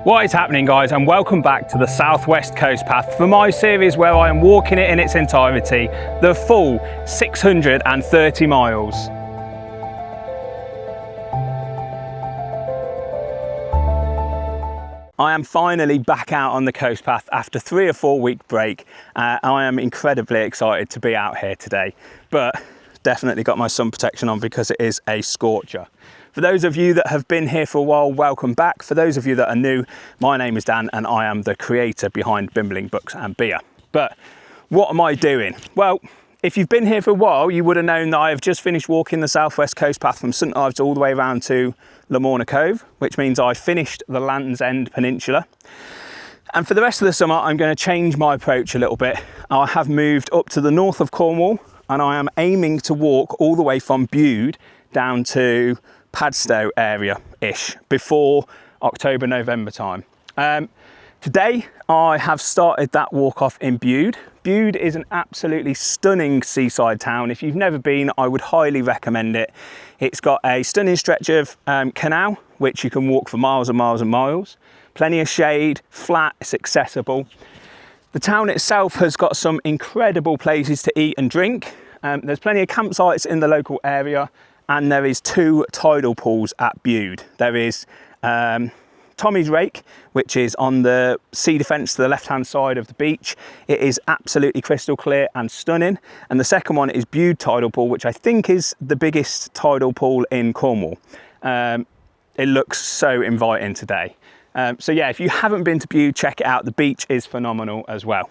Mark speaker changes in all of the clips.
Speaker 1: What is happening, guys, and welcome back to the Southwest Coast Path for my series where I am walking it in its entirety, the full 630 miles. I am finally back out on the coast path after 3 or 4 week break. I am incredibly excited to be out here today, but definitely got my sun protection on because it is a scorcher. For those of you that have been here for a while, welcome back. For those of you that are new, my name is Dan and I am the creator behind Bimbling Books and Beer. But what am I doing? Well, if you've been here for a while, you would have known that I have just finished walking the Southwest Coast Path from St Ives all the way around to Lamorna Cove, which means I finished the Land's End Peninsula. And for the rest of the summer, I'm going to change my approach a little bit. I have moved up to the north of Cornwall and I am aiming to walk all the way from Bude down to Padstow area-ish before October, November time. Today I have started that walk off in Bude. Bude is an absolutely stunning seaside town. If you've never been, I would highly recommend it. It's got a stunning stretch of canal, which you can walk for miles and miles and miles. Plenty of shade, flat, it's accessible. The town itself has got some incredible places to eat and drink. There's plenty of campsites in the local area, and there is 2 tidal pools at Bude. There is Tommy's Rake, which is on the sea defence to the left-hand side of the beach. It is absolutely crystal clear and stunning. And the second one is Bude Tidal Pool, which I think is the biggest tidal pool in Cornwall. It looks so inviting today. So yeah, if you haven't been to Bude, check it out. The beach is phenomenal as well.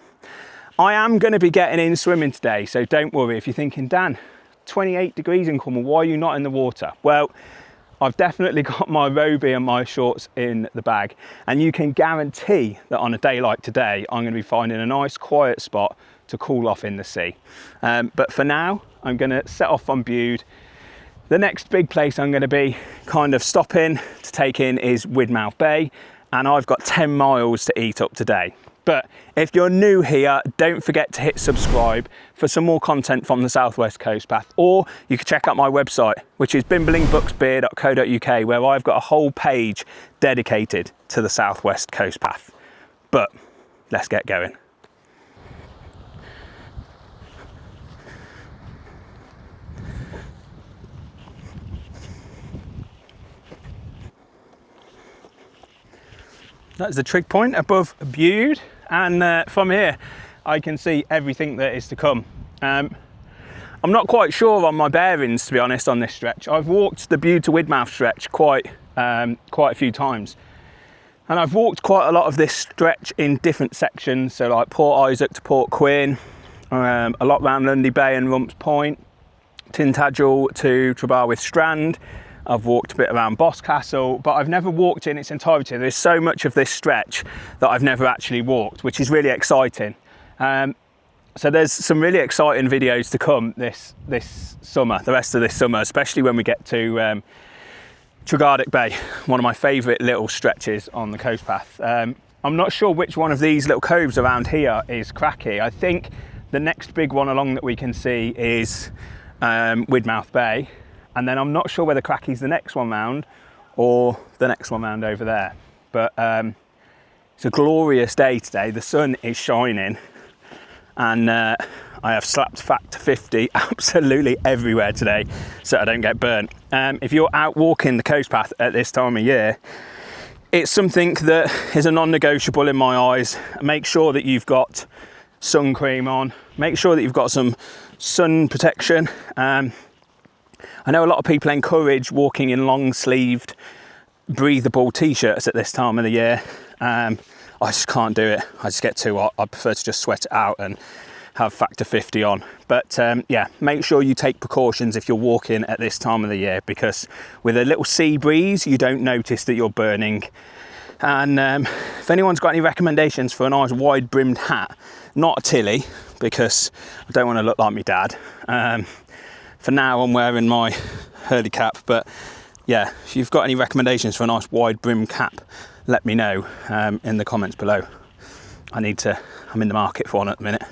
Speaker 1: I am going to be getting in swimming today, so don't worry if you're thinking, Dan, 28 degrees in Cornwall, why are you not in the water? Well, I've definitely got my roby and my shorts in the bag, and you can guarantee that on a day like today I'm going to be finding a nice quiet spot to cool off in the sea. But for now I'm going to set off on Bude. The next big place I'm going to be kind of stopping to take in is Widmouth Bay, and I've got 10 miles to eat up today. But if you're new here, don't forget to hit subscribe for some more content from the Southwest Coast Path, or you can check out my website, which is bimblingbooksbeer.co.uk, where I've got a whole page dedicated to the Southwest Coast Path. But let's get going. That's the trig point above Bude, and from here I can see everything that is to come. I'm not quite sure on my bearings, to be honest, on this stretch. I've walked the Bude to Widmouth stretch quite a few times, and I've walked quite a lot of this stretch in different sections, so like Port Isaac to Port Quinn, a lot around Lundy Bay and Rumps Point, Tintagel to 𝗘𝗶𝘀liche Strand. I've walked a bit around Boscastle, but I've never walked in its entirety. There's so much of this stretch that I've never actually walked, which is really exciting. So there's some really exciting videos to come this summer, the rest of this summer, especially when we get to 𝗘𝗶𝘀liche Bay, one of my favourite little stretches on the coast path. I'm not sure which one of these little coves around here is Crackington. I think the next big one along that we can see is Widemouth Bay. And then I'm not sure whether Crackington's the next one round or the next one round over there. But it's a glorious day today. The sun is shining, and I have slapped factor 50 absolutely everywhere today so I don't get burnt. If you're out walking the coast path at this time of year, it's something that is a non-negotiable in my eyes. Make sure that you've got sun cream on. Make sure that you've got some sun protection. I know a lot of people encourage walking in long-sleeved, breathable t-shirts at this time of the year. I just can't do it. I just get too hot. I prefer to just sweat it out and have factor 50 on. But yeah, make sure you take precautions if you're walking at this time of the year, because with a little sea breeze, you don't notice that you're burning. And if anyone's got any recommendations for a nice wide-brimmed hat, not a 𝗘𝗽𝗶𝘀cie, because I don't want to look like my dad. For now I'm wearing my hurley cap, but yeah, if you've got any recommendations for a nice wide brim cap, let me know in the comments below. I'm in the market for one at the minute.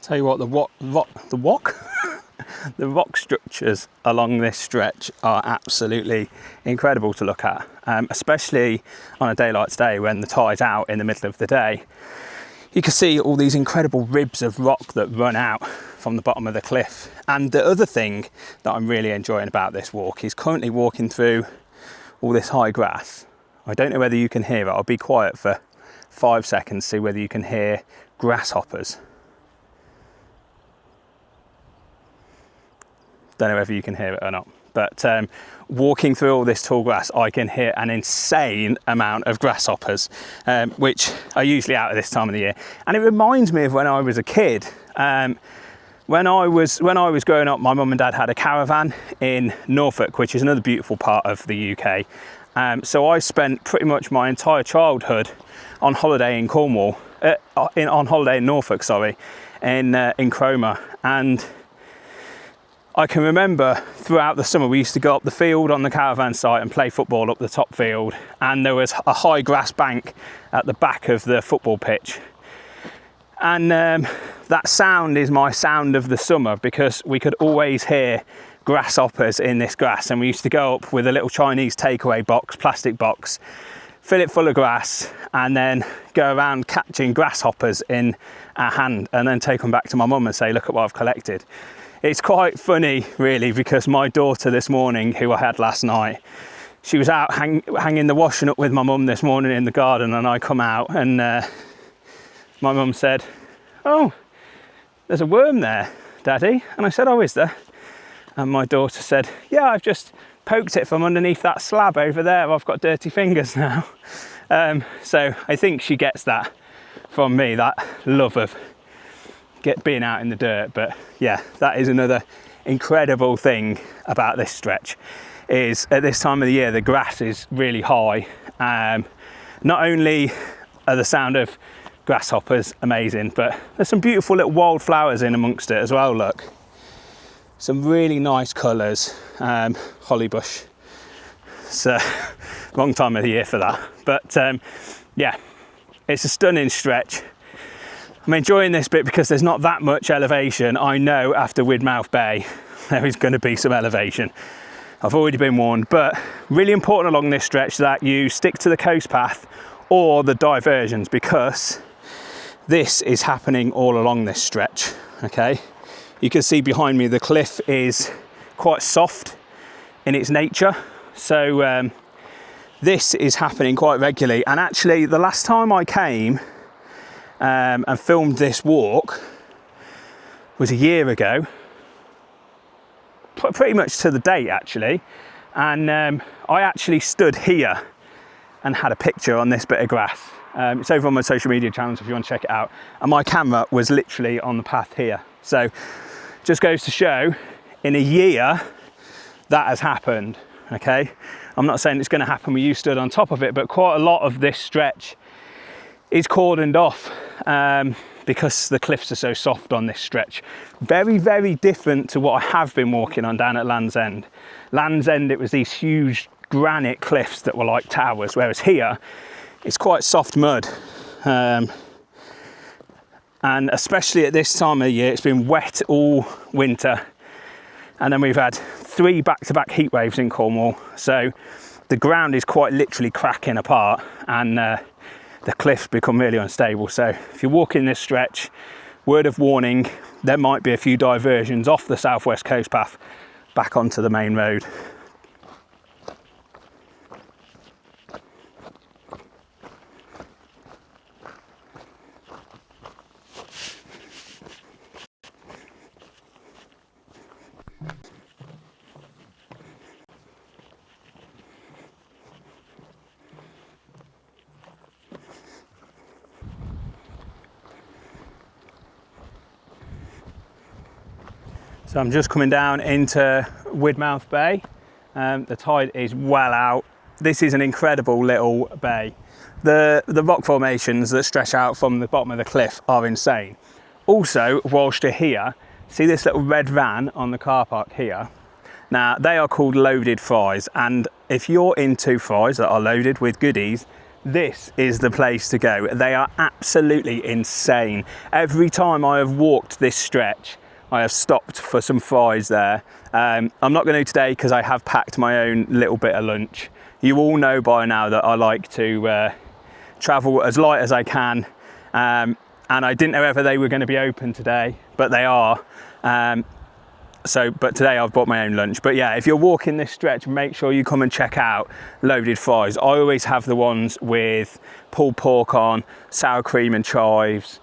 Speaker 1: Tell you what, the rock structures along this stretch are absolutely incredible to look at, especially on a day like today when the tide's out in the middle of the day. You can see all these incredible ribs of rock that run out from the bottom of the cliff. And the other thing that I'm really enjoying about this walk is currently walking through all this high grass. I don't know whether you can hear it. I'll be quiet for 5 seconds, see whether you can hear grasshoppers. Don't know whether you can hear it or not, but walking through all this tall grass, I can hear an insane amount of grasshoppers, which are usually out at this time of the year. And it reminds me of when I was a kid. When I was growing up, my mum and dad had a caravan in Norfolk, which is another beautiful part of the UK. So I spent pretty much my entire childhood on holiday in Cornwall, on holiday in Norfolk, sorry, in Cromer. And I can remember throughout the summer we used to go up the field on the caravan site and play football up the top field, and there was a high grass bank at the back of the football pitch. And that sound is my sound of the summer, because we could always hear grasshoppers in this grass, and we used to go up with a little Chinese takeaway box, plastic box, fill it full of grass, and then go around catching grasshoppers in our hand and then take them back to my mum and say, look at what I've collected. It's quite funny, really, because my daughter this morning, who I had last night, she was out hanging the washing up with my mum this morning in the garden, and I come out and my mum said, oh, there's a worm there, Daddy. And I said, oh, is there? And my daughter said, yeah, I've just poked it from underneath that slab over there. I've got dirty fingers now. So I think she gets that from me, that love of being out in the dirt. But yeah, that is another incredible thing about this stretch, is at this time of the year the grass is really high. Not only are the sound of grasshoppers amazing, but there's some beautiful little wildflowers in amongst it as well. Look, some really nice colours. Hollybush, it's a wrong time of the year for that, but yeah, it's a stunning stretch. I'm enjoying this bit because there's not that much elevation. I know after Widmouth Bay there is going to be some elevation. I've already been warned, but really important along this stretch that you stick to the coast path or the diversions, because this is happening all along this stretch. Okay, you can see behind me the cliff is quite soft in its nature, so this is happening quite regularly. And actually the last time I came and filmed this walk was a year ago, pretty much to the date actually, and I actually stood here and had a picture on this bit of grass. It's over on my social media channels if you want to check it out, and my camera was literally on the path here. So just goes to show, in a year that has happened. Okay, I'm not saying it's going to happen with you stood on top of it, but quite a lot of this stretch is cordoned off because the cliffs are so soft on this stretch. Very, very different to what I have been walking on down at Land's End. Land's End, it was these huge granite cliffs that were like towers, whereas here it's quite soft mud. And especially at this time of the year, it's been wet all winter, and then we've had 3 back-to-back heat waves in Cornwall, so the ground is quite literally cracking apart, and the cliffs become really unstable. So if you're walking this stretch, word of warning, there might be a few diversions off the southwest coast path back onto the main road. So I'm just coming down into Widmouth Bay. The tide is well out. This is an incredible little bay. The rock formations that stretch out from the bottom of the cliff are insane. Also, whilst you're here, see this little red van on the car park here? Now, they are called loaded fries, and if you're into fries that are loaded with goodies, this is the place to go. They are absolutely insane. Every time I have walked this stretch, I have stopped for some fries there. I'm not going to today because I have packed my own little bit of lunch. You all know by now that I like to travel as light as I can, and I didn't know whether they were going to be open today, but they are. But today I've bought my own lunch. But yeah, if you're walking this stretch, make sure you come and check out Loaded Fries. I always have the ones with pulled pork on, sour cream and chives,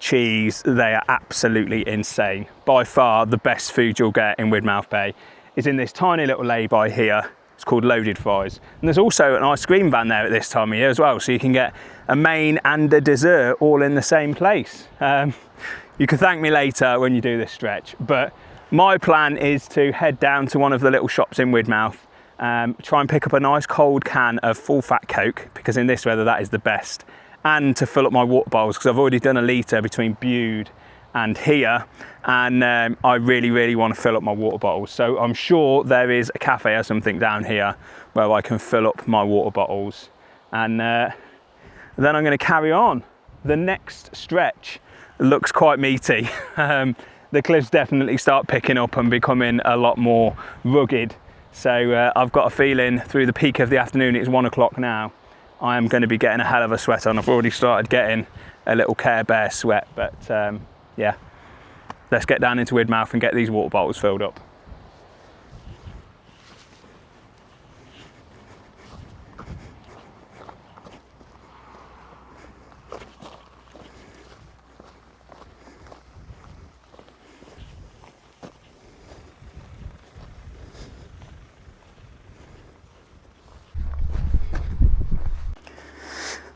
Speaker 1: cheese. They are absolutely insane. By far the best food you'll get in Widmouth Bay is in this tiny little lay-by here. It's called Loaded Fries. And there's also an ice cream van there at this time of year as well, so you can get a main and a dessert all in the same place. You can thank me later when you do this stretch, but my plan is to head down to one of the little shops in Widmouth, try and pick up a nice cold can of full fat Coke, because in this weather that is the best, and to fill up my water bottles, because I've already done a litre between Bude and here, and I really want to fill up my water bottles. So I'm sure there is a cafe or something down here where I can fill up my water bottles, and then I'm going to carry on. The next stretch looks quite meaty. The cliffs definitely start picking up and becoming a lot more rugged. So I've got a feeling through the peak of the afternoon, it's 1 o'clock now, I am going to be getting a hell of a sweat on. I've already started getting a little 𝗘𝗶𝗀𝗀 sweat, but yeah, let's get down into Widmouth and get these water bottles filled up.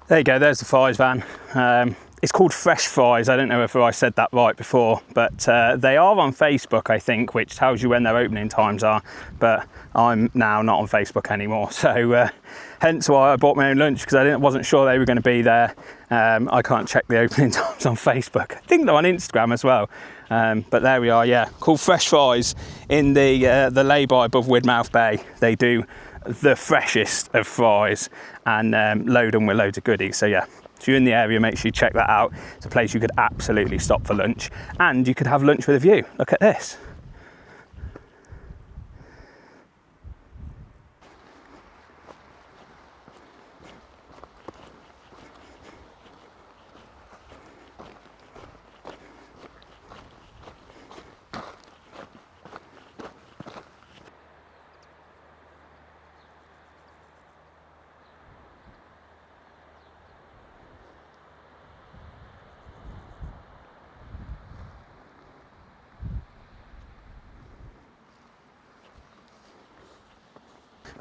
Speaker 1: There you go, there's the fries van. It's called Fresh Fries. I don't know if I said that right before, but they are on Facebook, I think, which tells you when their opening times are, but I'm now not on Facebook anymore. So hence why I bought my own lunch, because I wasn't sure they were going to be there. I can't check the opening times on Facebook. I think they're on Instagram as well. But there we are, yeah, called Fresh Fries in the lay-by above Widmouth Bay. They do the freshest of fries and load them with loads of goodies. So yeah, if you're in the area, make sure you check that out. It's a place you could absolutely stop for lunch, and you could have lunch with a view. Look at this.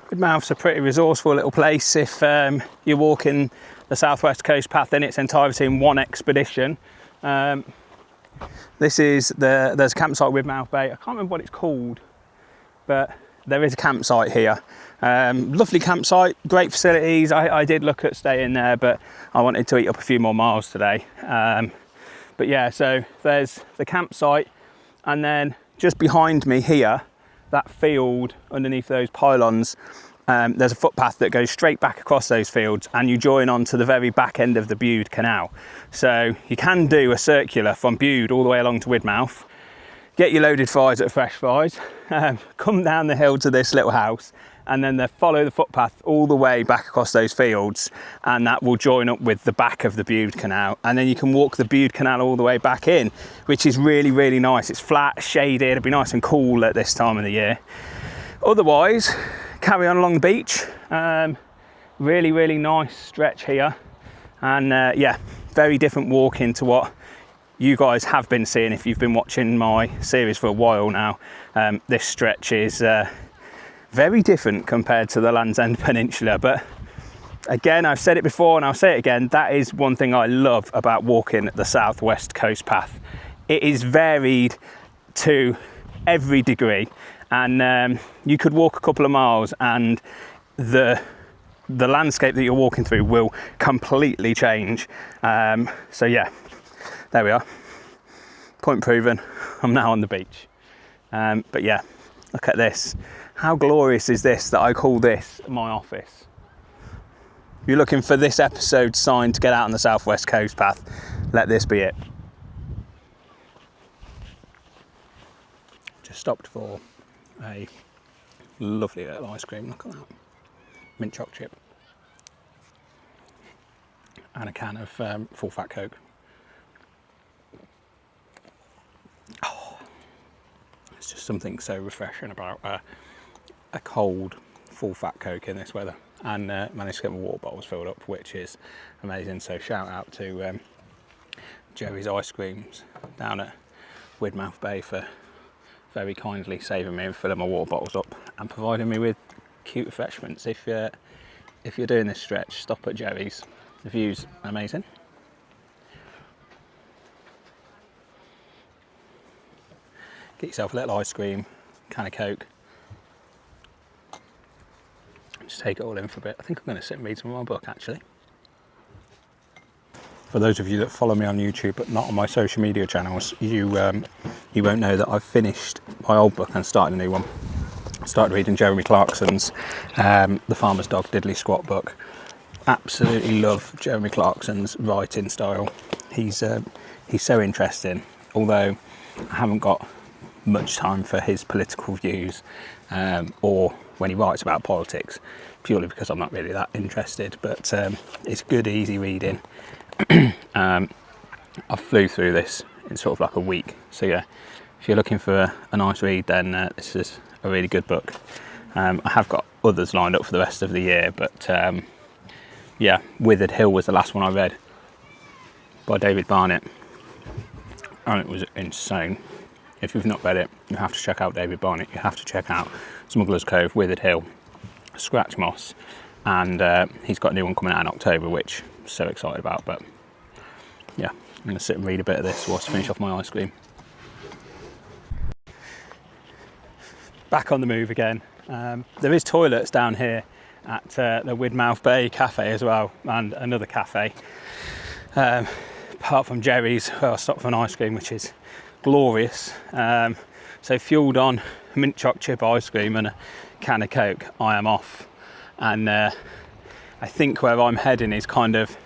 Speaker 1: Widmouth's a pretty resourceful little place. If you're walking the southwest coast path in its entirety in one expedition. This is there's a campsite with Widmouth Bay. I can't remember what it's called, but there is a campsite here. Lovely campsite, great facilities. I did look at staying there, but I wanted to eat up a few more miles today. But yeah, so there's the campsite, and then just behind me here, that field underneath those pylons, there's a footpath that goes straight back across those fields, and you join onto the very back end of the Bude Canal. So you can do a circular from Bude all the way along to Widmouth, get your loaded fries at Fresh Fries, come down the hill to this little house, and then they follow the footpath all the way back across those fields, and that will join up with the back of the Bude Canal, and then you can walk the Bude Canal all the way back in, which is really, really nice. It's flat, shaded, it'll be nice and cool at this time of the year. Otherwise, carry on along the beach. Really, really nice stretch here, and yeah, very different walking to what you guys have been seeing if you've been watching my series for a while now. This stretch is very different compared to the Land's End Peninsula, but again, I've said it before and I'll say it again, that is one thing I love about walking the southwest coast path. It is varied to every degree, and you could walk a couple of miles and the landscape that you're walking through will completely change. So yeah, there we are, point proven. I'm now on the beach. But yeah, look at this. How glorious is this that I call this my office? If you're looking for this episode sign to get out on the southwest coast path, let this be it. Just stopped for a lovely little ice cream, look at that. Mint choc chip. And a can of full fat Coke. Oh, it's just something so refreshing about a cold full fat Coke in this weather. And managed to get my water bottles filled up, which is amazing. So shout out to Jerry's Ice Creams down at Widmouth Bay for very kindly saving me and filling my water bottles up and providing me with cute refreshments. If you're doing this stretch, stop at Jerry's. The view's amazing. Get yourself a little ice cream, can of Coke. Just take it all in for a bit. I think I'm going to sit and read some of my book actually. For those of you that follow me on YouTube but not on my social media channels, you won't know that I've finished my old book and started a new one. I started reading Jeremy Clarkson's The Farmer's Dog Diddly Squat book. Absolutely love Jeremy Clarkson's writing style. He's so interesting, although I haven't got much time for his political views or when he writes about politics, purely because I'm not really that interested, but it's good, easy reading. I flew through this in sort of like a week, so yeah, if you're looking for a nice read, then this is a really good book. I have got others lined up for the rest of the year, but yeah, Withered Hill was the last one I read by David Barnett, and it was insane. If you've not read it, you have to check out David Barnett. You have to check out Smuggler's Cove, Withered Hill, Scratch Moss, and he's got a new one coming out in October, which I'm so excited about. But yeah, I'm going to sit and read a bit of this whilst I finish off my ice cream. Back on the move again. There is toilets down here at the Widmouth Bay cafe as well, and another cafe. Apart from Jerry's, where I stopped for an ice cream, which is glorious. So fueled on mint choc chip ice cream and a can of Coke, I am off. And I think where I'm heading is kind of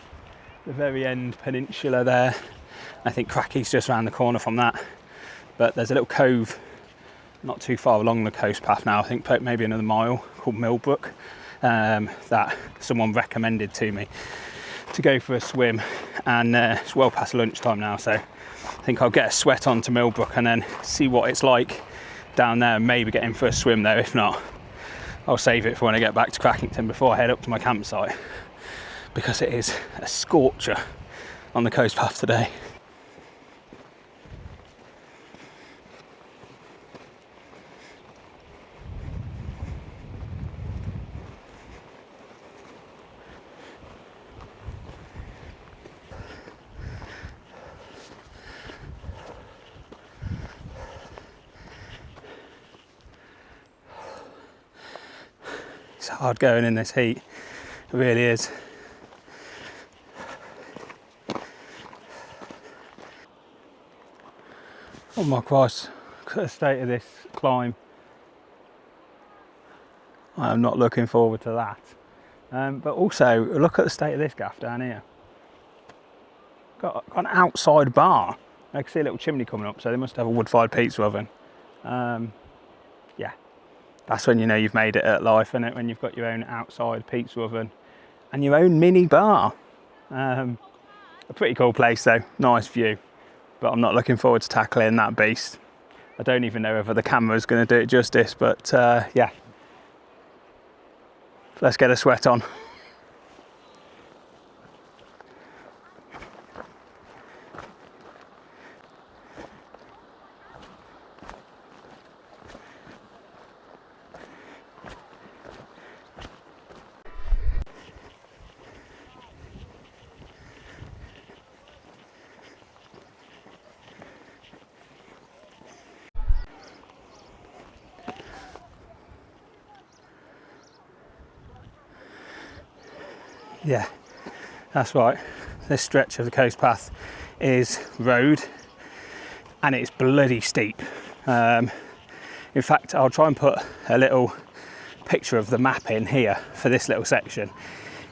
Speaker 1: the very end Peninsula there. I think Crackington's just around the corner from that. But there's a little cove not too far along the coast path now, I think maybe another mile, called Milook, that someone recommended to me to go for a swim. And it's well past lunchtime now, so I think I'll get a sweat on to Milook and then see what it's like down there and maybe get in for a swim there. If not, I'll save it for when I get back to Crackington before I head up to my campsite, because it is a scorcher on the coast path today. It's hard going in this heat, it really is. Oh my Christ, look at the state of this climb. I am not looking forward to that. But also, look at the state of this gaff down here. Got an outside bar. I can see a little chimney coming up, so they must have a wood-fired pizza oven. Yeah, that's when you know you've made it at life, isn't it? When you've got your own outside pizza oven and your own mini bar. A pretty cool place though, nice view. But I'm not looking forward to tackling that beast. I don't even know whether the camera's going to do it justice, but yeah. Let's get a sweat on. Yeah, that's right. This stretch of the coast path is road and it's bloody steep. In fact, I'll try and put a little picture of the map in here for this little section.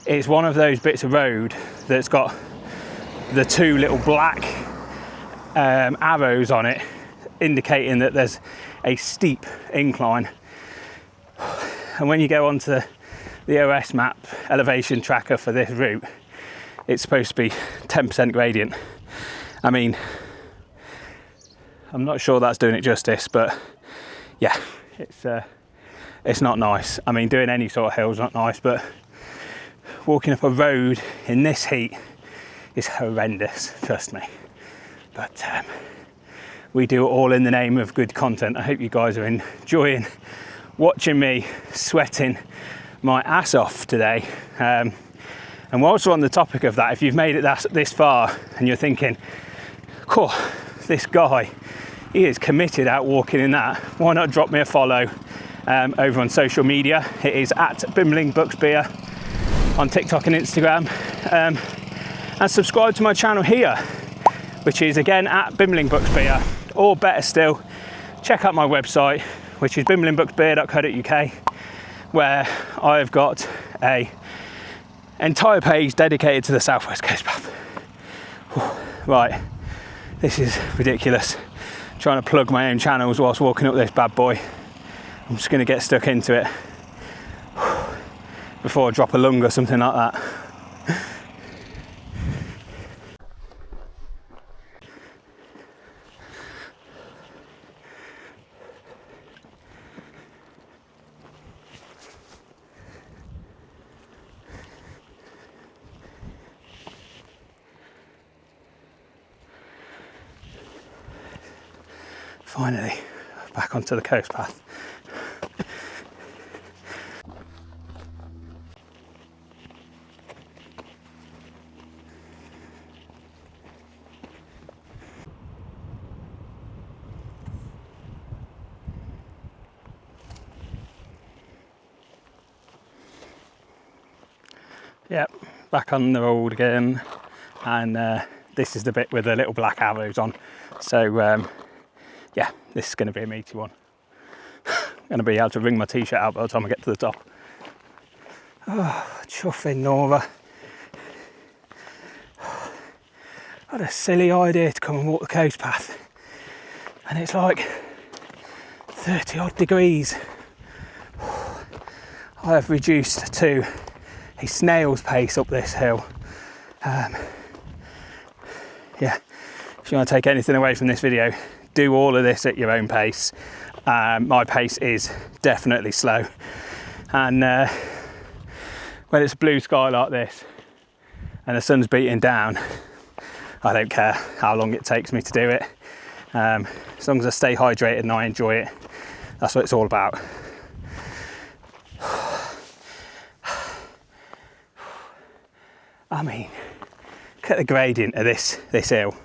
Speaker 1: it's one of those bits of road that's got the two little black arrows on it, indicating that there's a steep incline. And when you go onto the OS map elevation tracker for this route, it's supposed to be 10% gradient. I mean, I'm not sure that's doing it justice, but yeah, it's not nice. I mean, doing any sort of hill is not nice, but walking up a road in this heat is horrendous, trust me. But we do it all in the name of good content. I hope you guys are enjoying watching me sweating my ass off today. And whilst we're on the topic of that, if you've made it this far and you're thinking, cool, this guy, he is committed out walking in that, why not drop me a follow over on social media. It is at 𝗘𝗶𝘀𝗶𝘀cie𝗱𝗲 on TikTok and Instagram, and subscribe to my channel here, which is again at 𝗘𝗶𝘀𝗶𝘀𝗶𝘀, or better still, check out my website, which is 𝗘𝗶𝘀𝗶𝘀𝗀𝗏.co.uk, where I've got a entire page dedicated to the Southwest Coast Path. Right, this is ridiculous, trying to plug my own channels whilst walking up this bad boy. I'm just going to get stuck into it before I drop a lung or something like that. Finally, back onto the coast path. Yep, back on the road again, and this is the bit with the little black arrows on. So yeah, this is going to be a meaty one. I'm going to be able to wring my t-shirt out by the time I get to the top. Oh, chuffing Nora. What a silly idea to come and walk the coast path. And it's like 30 odd degrees. I have reduced to a snail's pace up this hill. Yeah, if you want to take anything away from this video, do all of this at your own pace. My pace is definitely slow, and when it's a blue sky like this and the sun's beating down, I don't care how long it takes me to do it. As long as I stay hydrated and I enjoy it, that's what it's all about. I mean, look at the gradient of this hill.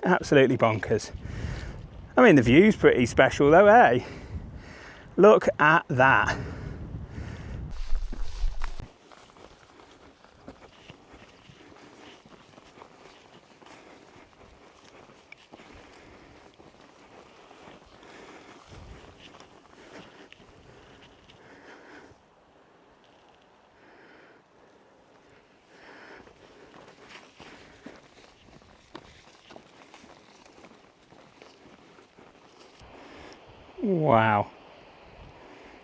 Speaker 1: Absolutely bonkers. I mean, the view's pretty special though, eh? Look at that. Wow.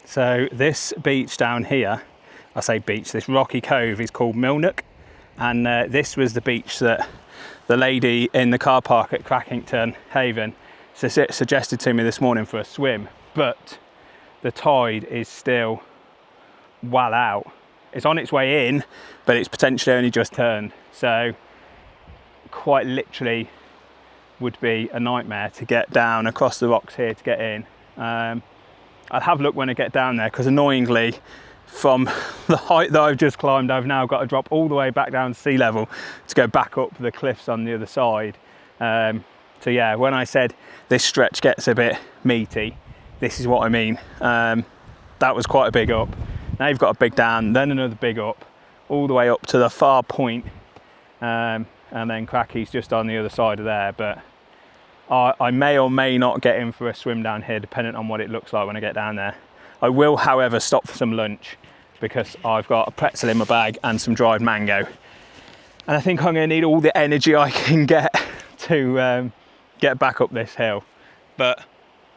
Speaker 1: So this beach down here, I say beach, this rocky cove is called Milook, and this was the beach that the lady in the car park at Crackington Haven suggested to me this morning for a swim, but the tide is still well out. It's on its way in, but it's potentially only just turned, so quite literally would be a nightmare to get down across the rocks here to get in. I'll have a look when I get down there, because annoyingly from the height that I've just climbed, I've now got to drop all the way back down to sea level to go back up the cliffs on the other side. So yeah, when I said this stretch gets a bit meaty, this is what I mean. That was quite a big up. Now you've got a big down, then another big up, all the way up to the far point, and then Cracky's just on the other side of there. But I may or may not get in for a swim down here, depending on what it looks like when I get down there. I will, however, stop for some lunch. because I've got a pretzel in my bag and some dried mango. And I think I'm going to need all the energy I can get to get back up this hill. But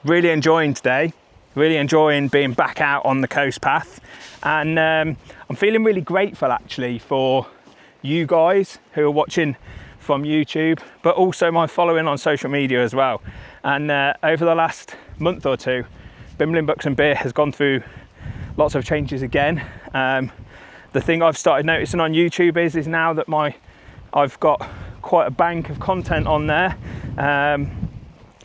Speaker 1: really enjoying today, really enjoying being back out on the coast path. And I'm feeling really grateful actually for you guys who are watching from YouTube, but also my following on social media as well. And over the last month or two, Bimblin Books and Beer has gone through lots of changes again. The thing I've started noticing on YouTube is now that I've got quite a bank of content on there.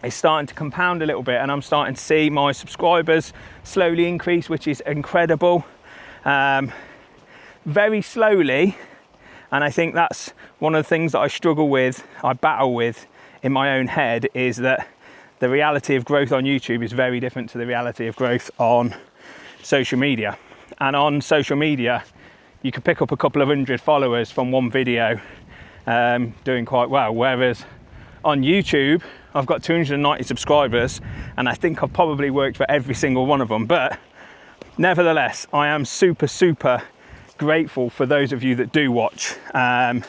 Speaker 1: It's starting to compound a little bit, and I'm starting to see my subscribers slowly increase, which is incredible. Very slowly, and I think that's one of the things that I battle with in my own head, is that the reality of growth on YouTube is very different to the reality of growth on social media. And on social media, you could pick up a couple of hundred followers from one video, doing quite well. Whereas on YouTube, I've got 290 subscribers, and I think I've probably worked for every single one of them. But nevertheless, I am super, super grateful for those of you that do watch. Yeah,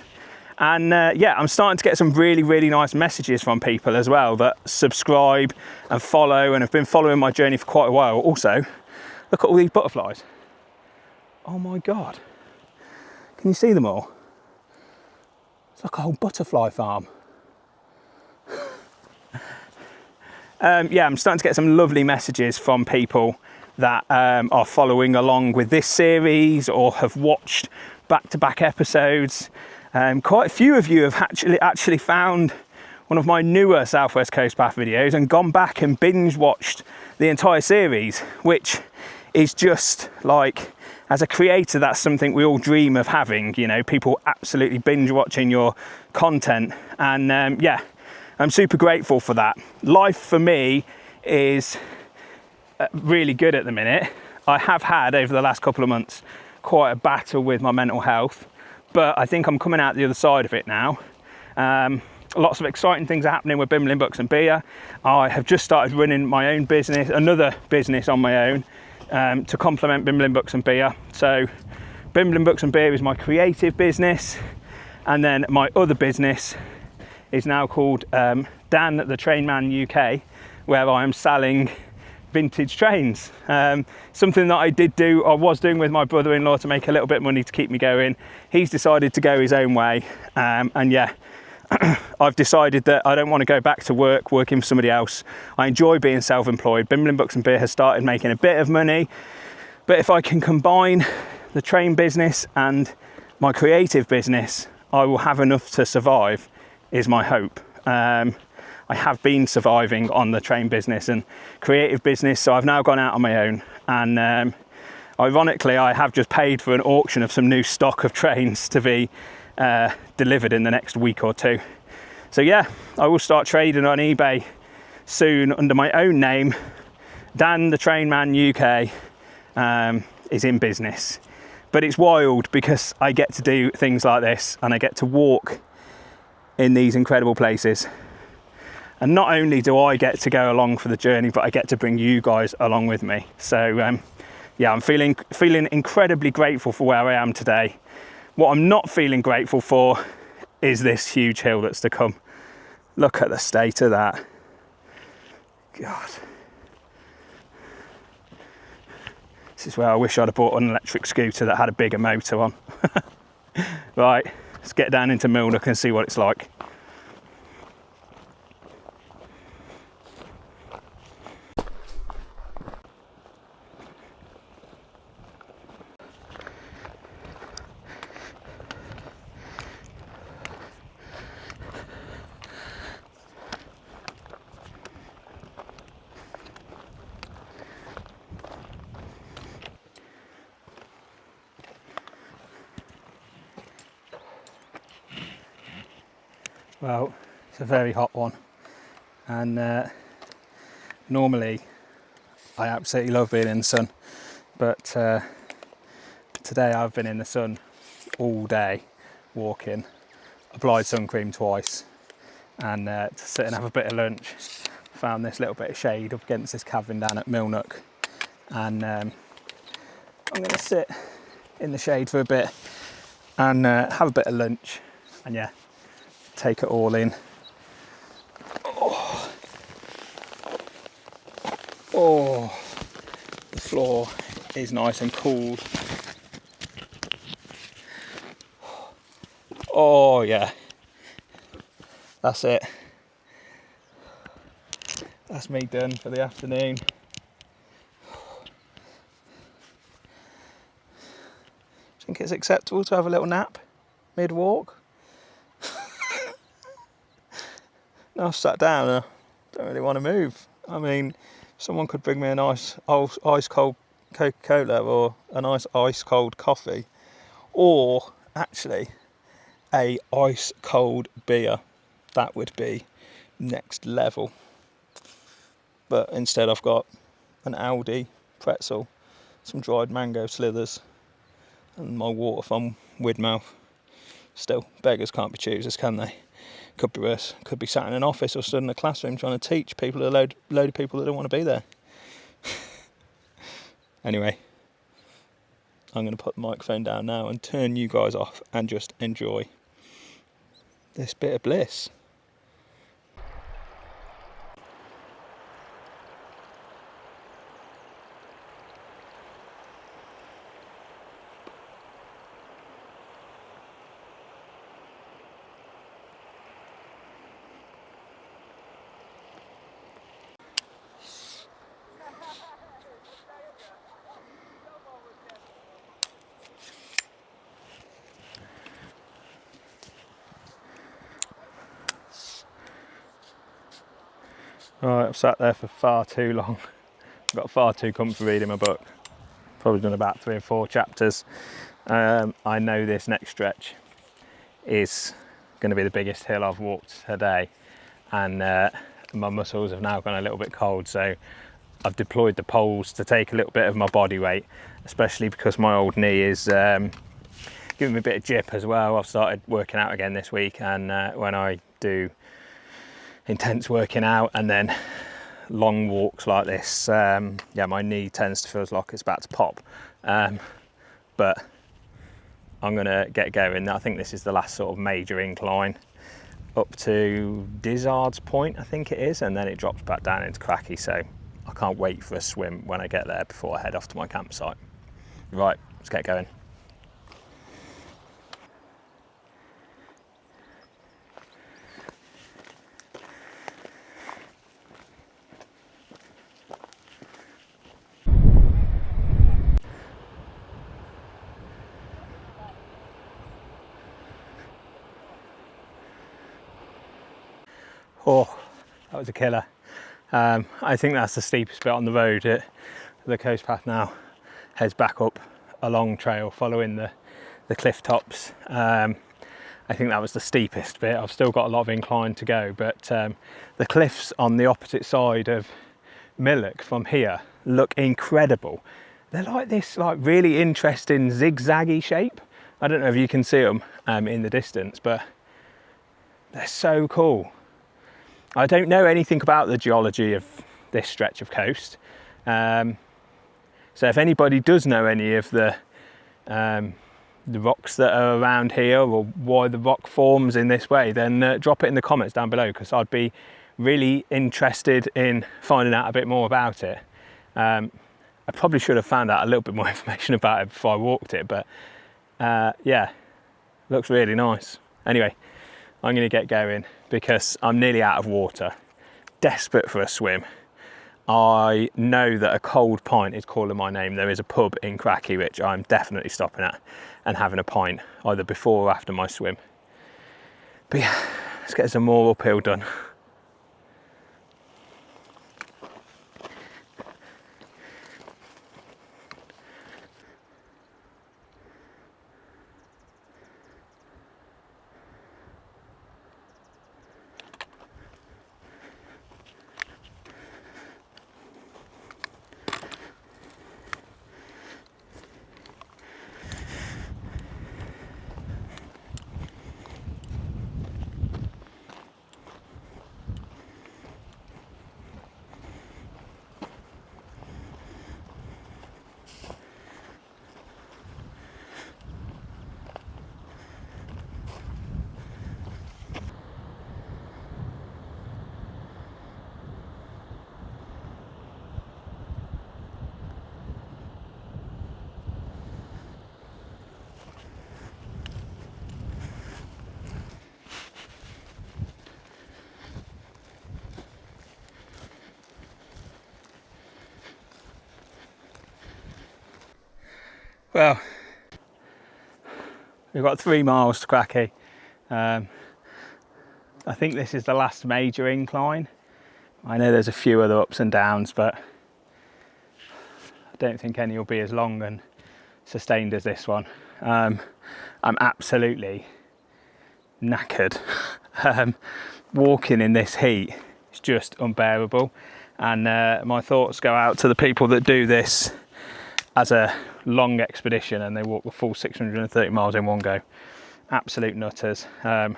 Speaker 1: I'm starting to get some really, really nice messages from people as well that subscribe and follow and have been following my journey for quite a while. Also, look at all these butterflies. Oh my God. Can you see them all? It's like a whole butterfly farm. Yeah, I'm starting to get some lovely messages from people that are following along with this series or have watched back-to-back episodes. Quite a few of you have actually found one of my newer Southwest Coast Path videos and gone back and binge watched the entire series, which is just like, as a creator, that's something we all dream of having, you know, people absolutely binge watching your content. And yeah, I'm super grateful for that. Life for me is really good at the minute. I have had, over the last couple of months, quite a battle with my mental health, but I think I'm coming out the other side of it now. Lots of exciting things are happening with Bimblin Books and Beer. I have just started running my own business, another business on my own, to complement Bimblin Books and Beer. So Bimblin Books and Beer is my creative business, and then my other business is now called Dan the Train Man UK, where I am selling vintage trains. Something that I was doing with my brother-in-law to make a little bit of money to keep me going. He's decided to go his own way, and yeah, I've decided that I don't want to go back to working for somebody else. I enjoy being self-employed. Bimblin Books and Beer has started making a bit of money, but if I can combine the train business and my creative business, I will have enough to survive, is my hope. I have been surviving on the train business and creative business, so I've now gone out on my own, and ironically I have just paid for an auction of some new stock of trains to be delivered in the next week or two. So yeah, I will start trading on eBay soon under my own name. Dan the Train Man UK is in business, but it's wild because I get to do things like this and I get to walk in these incredible places. And not only do I get to go along for the journey, but I get to bring you guys along with me. So yeah, I'm feeling incredibly grateful for where I am today. What I'm not feeling grateful for is this huge hill that's to come. Look at the state of that. God. This is where I wish I'd have bought an electric scooter that had a bigger motor on. Right, let's get down into Milook and see what it's like. Well, it's a very hot one, and normally I absolutely love being in the sun, but today I've been in the sun all day walking, applied sun cream twice, and to sit and have a bit of lunch, found this little bit of shade up against this cabin down at Milook, and I'm going to sit in the shade for a bit and have a bit of lunch, and yeah, take it all in. Oh, oh, the floor is nice and cool. Oh yeah, that's it. That's me done for the afternoon. Do you think it's acceptable to have a little nap mid-walk? No, I've sat down and I don't really want to move. I mean, someone could bring me a nice ice cold Coca-Cola or a nice ice cold coffee, or actually a ice cold beer. That would be next level. But instead I've got an Aldi pretzel, some dried mango slithers, and my water from Widmouth. Still, beggars can't be choosers, can they? Could be worse. Could be sat in an office or stood in a classroom trying to teach people, a load of people that don't want to be there. Anyway, I'm going to put the microphone down now and turn you guys off and just enjoy this bit of bliss. Right, I've sat there for far too long. I've got far too comfy reading my book. Probably done about 3 or 4 chapters. I know this next stretch is going to be the biggest hill I've walked today, and my muscles have now gone a little bit cold, so I've deployed the poles to take a little bit of my body weight, especially because my old knee is giving me a bit of jip as well. I've started working out again this week, and when I do intense working out and then long walks like this, yeah, my knee tends to feel like it's about to pop, but I'm gonna get going. I think this is the last sort of major incline up to Dizzard's Point, I think it is, and then it drops back down into Crackington, so I can't wait for a swim when I get there before I head off to my campsite. Right, let's get going. Oh, that was a killer. I think that's the steepest bit on the road. The coast path now heads back up a long trail following the cliff tops. I think that was the steepest bit. I've still got a lot of incline to go, but the cliffs on the opposite side of Milook from here look incredible. They're like this really interesting zigzaggy shape. I don't know if you can see them in the distance, but they're so cool. I don't know anything about the geology of this stretch of coast, so if anybody does know any of the rocks that are around here, or why the rock forms in this way, then drop it in the comments down below, because I'd be really interested in finding out a bit more about it. I probably should have found out a little bit more information about it before I walked it, but yeah, looks really nice. Anyway, I'm going to get going because I'm nearly out of water, desperate for a swim. I know that a cold pint is calling my name. There is a pub in Crackington which I'm definitely stopping at and having a pint, either before or after my swim. But yeah, let's get some more uphill done. Well, we've got 3 miles to Crackington. I think this is the last major incline. I know there's a few other ups and downs, but I don't think any will be as long and sustained as this one. I'm absolutely knackered. Walking in this heat is just unbearable, and my thoughts go out to the people that do this as a long expedition and they walk the full 630 miles in one go. Absolute nutters. I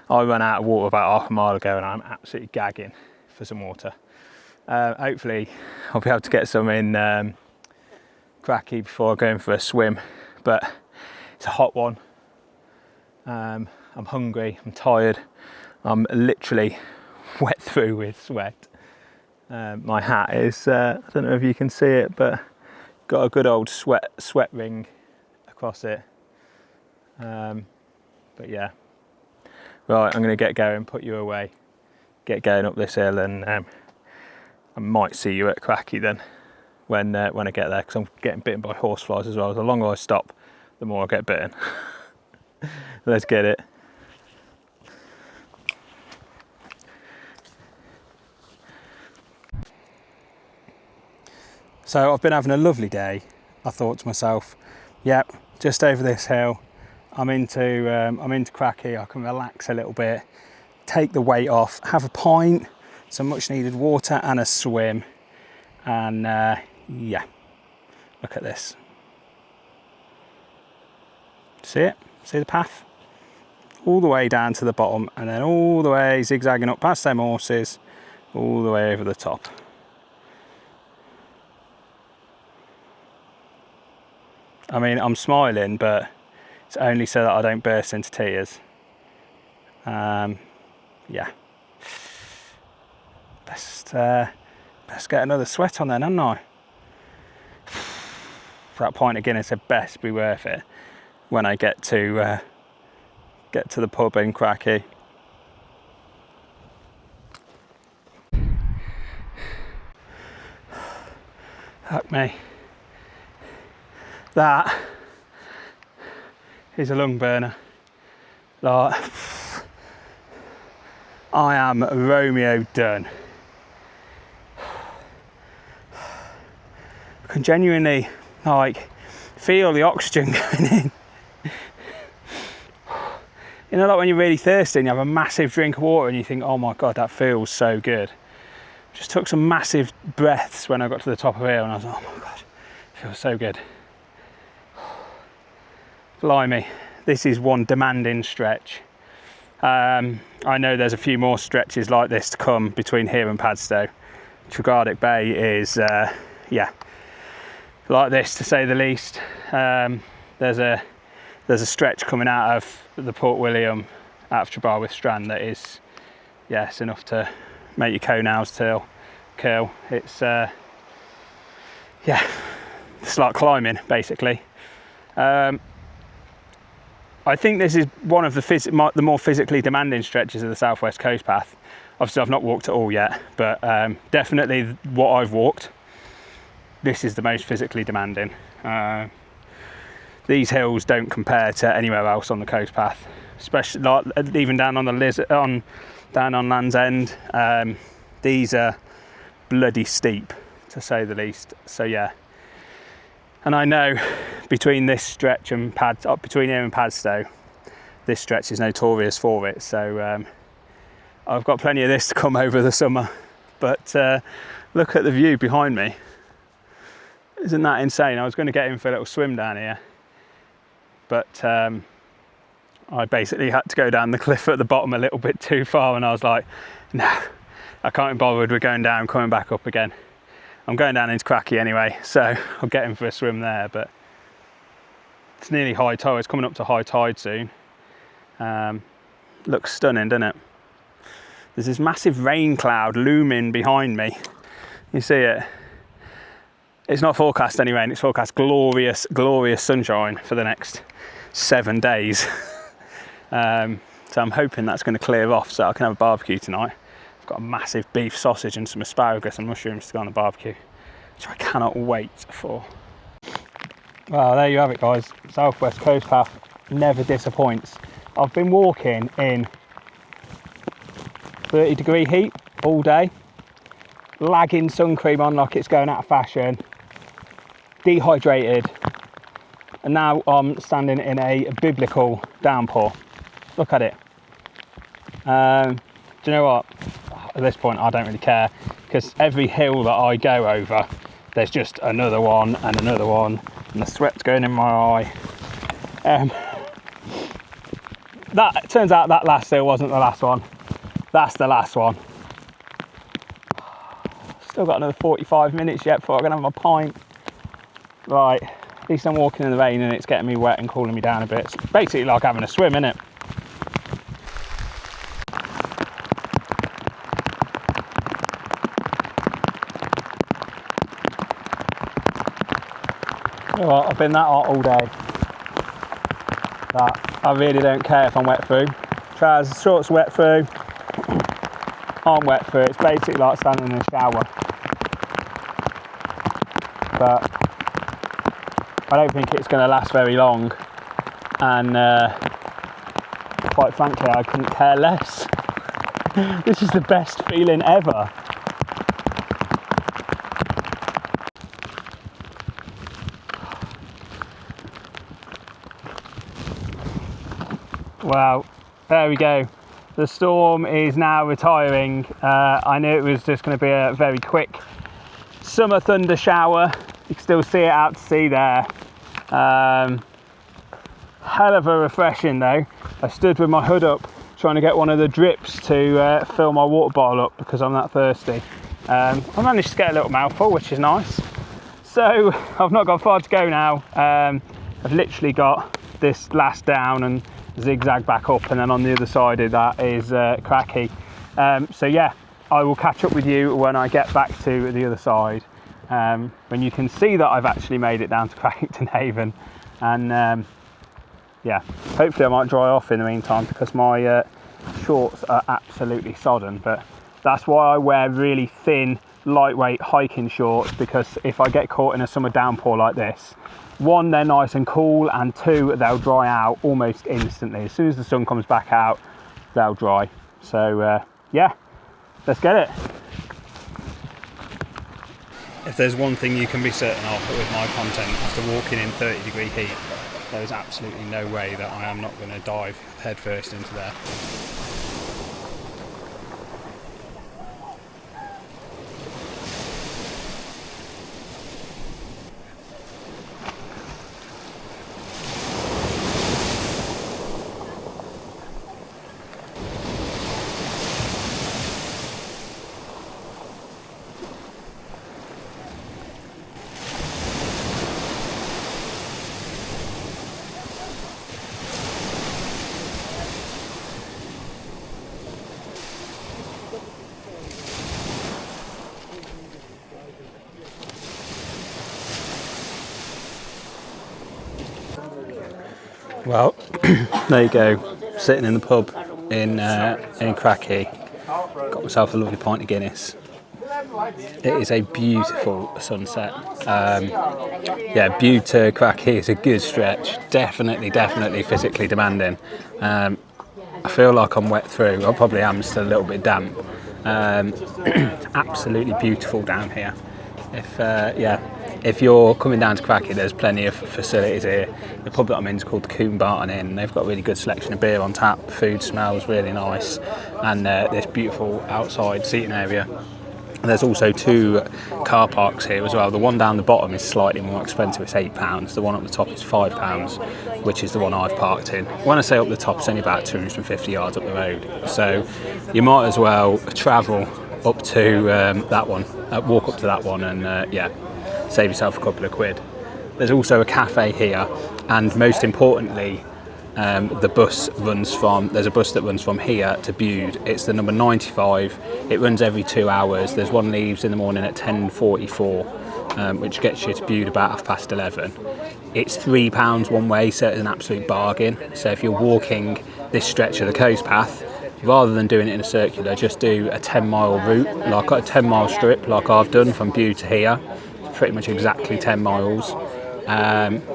Speaker 1: ran out of water about half a mile ago and I'm absolutely gagging for some water. Hopefully I'll be able to get some in Crackington before I go in for a swim, but it's a hot one. I'm hungry, I'm tired, I'm literally wet through with sweat. My hat is, I don't know if you can see it, but got a good old sweat ring across it. But yeah, right, I'm going to get going, put you away, get going up this hill, and I might see you at Crackington then when I get there, because I'm getting bitten by horseflies as well. The longer I stop, the more I get bitten. Let's get it. So I've been having a lovely day. I thought to myself, yep, just over this hill, I'm into Crackington. I can relax a little bit, take the weight off, have a pint, some much needed water and a swim. And yeah, look at this. See it? See the path? All the way down to the bottom and then all the way zigzagging up past them horses, all the way over the top. I mean, I'm smiling, but it's only so that I don't burst into tears. Yeah. Best get another sweat on then, hadn't I? That pint of Guinness had best be worth it when I get to the pub in Crackington. Fuck me. That is a lung burner. Like, I am Romeo done. I can genuinely like feel the oxygen going in. You know, like when you're really thirsty and you have a massive drink of water and you think, oh my God, that feels so good. Just took some massive breaths when I got to the top of here and I was like, oh my God, it feels so good. Blimey, this is one demanding stretch. I know there's a few more stretches like this to come between here and Padstow. 𝗘𝗽𝗶𝘀cie Bay is, yeah, like this to say the least. There's a stretch coming out of the Port William, out of 𝗘𝗶𝘀cie Strand that is, yeah, it's enough to make your toenails curl. It's, yeah, it's like climbing basically. I think this is one of the more physically demanding stretches of the Southwest Coast Path. Obviously I've not walked it all yet, but definitely what I've walked, this is the most physically demanding. These hills don't compare to anywhere else on the coast path, especially like, even down on the down on Land's End. These are bloody steep, to say the least. So yeah, and I know between this stretch and between here and Padstow, this stretch is notorious for it. So I've got plenty of this to come over the summer. But look at the view behind me. Isn't that insane? I was going to get in for a little swim down here, but I basically had to go down the cliff at the bottom a little bit too far, and I was like, no, I can't be bothered with going down, coming back up again. I'm going down into Crackington anyway, so I'll get in for a swim there, but it's nearly high tide. It's coming up to high tide soon. Looks stunning, doesn't it? There's this massive rain cloud looming behind me. You see it? It's not forecast any rain, it's forecast glorious, glorious sunshine for the next 7 days. So I'm hoping that's going to clear off so I can have a barbecue tonight. I've got a massive beef sausage and some asparagus and mushrooms to go on the barbecue, which I cannot wait for. Well, there you have it, guys. Southwest Coast Path never disappoints. I've been walking in 30-degree heat all day, lagging sun cream on like it's going out of fashion, dehydrated, and now I'm standing in a biblical downpour. Look at it. Do you know what? At this point, I don't really care, because every hill that I go over, there's just another one and another one, and the sweat's going in my eye. That turns out that last hill wasn't the last one. That's the last one. Still got another 45 minutes yet before I'm gonna have my pint. Right, at least I'm walking in the rain and it's getting me wet and cooling me down a bit. It's basically like having a swim, isn't it? You know what, I've been that hot all day that I really don't care if I'm wet through. Trousers, shorts wet through, I'm wet through. It's basically like standing in a shower. But I don't think it's going to last very long, and quite frankly I couldn't care less. This is the best feeling ever. Wow, there we go. The storm is now retiring. I knew it was just going to be a very quick summer thunder shower. You can still see it out to sea there. Hell of a refreshing though. I stood with my hood up trying to get one of the drips to fill my water bottle up because I'm that thirsty. I managed to get a little mouthful, which is nice. So I've not got far to go now. I've literally got this last down and zigzag back up, and then on the other side of that is Cracky. So yeah, I will catch up with you when I get back to the other side, when you can see that I've actually made it down to Crackington Haven. And yeah, hopefully I might dry off in the meantime, because my shorts are absolutely sodden. But that's why I wear really thin, lightweight hiking shorts, because if I get caught in a summer downpour like this, one, they're nice and cool, and two, they'll dry out almost instantly. As soon as the sun comes back out, they'll dry. So yeah, let's get it. If there's one thing you can be certain of with my content after walking in 30-degree heat, there is absolutely no way that I am not going to dive headfirst into there. Well, there you go, sitting in the pub in Cracky, got myself a lovely pint of Guinness. It is a beautiful sunset. Yeah, Bude to Cracky is a good stretch, definitely physically demanding. I feel like I'm wet through, I probably am still a little bit damp. Absolutely beautiful down here. If you're coming down to Cracky, there's plenty of facilities here. The pub that I'm in is called 𝗘𝗶𝗀cie. They've got a really good selection of beer on tap. Food smells really nice, and this beautiful outside seating area. And there's also two car parks here as well. The one down the bottom is slightly more expensive, it's £8. The one up the top is £5, which is the one I've parked in. When I say up the top, it's only about 250 yards up the road. So you might as well travel up to that one, walk up to that one, and yeah, save yourself a couple of quid. There's also a cafe here, and most importantly, there's a bus that runs from here to Bude. It's the number 95. It runs every 2 hours. There's one leaves in the morning at 10:44, which gets you to Bude about 11:30. It's £3 one way, so it's an absolute bargain. So if you're walking this stretch of the coast path, rather than doing it in a circular, just do a 10-mile route, like a 10-mile strip like I've done from Bude to here. It's pretty much exactly 10 miles.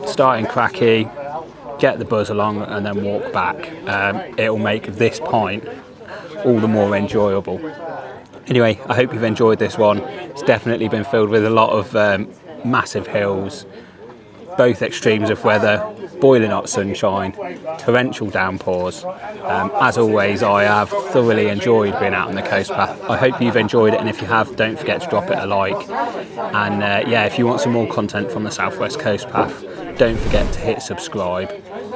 Speaker 1: start in Cracky, get the buzz along and then walk back. It'll make this pint all the more enjoyable. Anyway, I hope you've enjoyed this one. It's definitely been filled with a lot of massive hills, both extremes of weather, boiling hot sunshine, torrential downpours. As always, I have thoroughly enjoyed being out on the coast path. I hope you've enjoyed it, and if you have, don't forget to drop it a like. And yeah, if you want some more content from the Southwest Coast Path, don't forget to hit subscribe.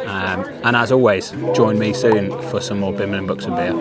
Speaker 1: And as always, join me soon for some more Bimmel and Buxton beer.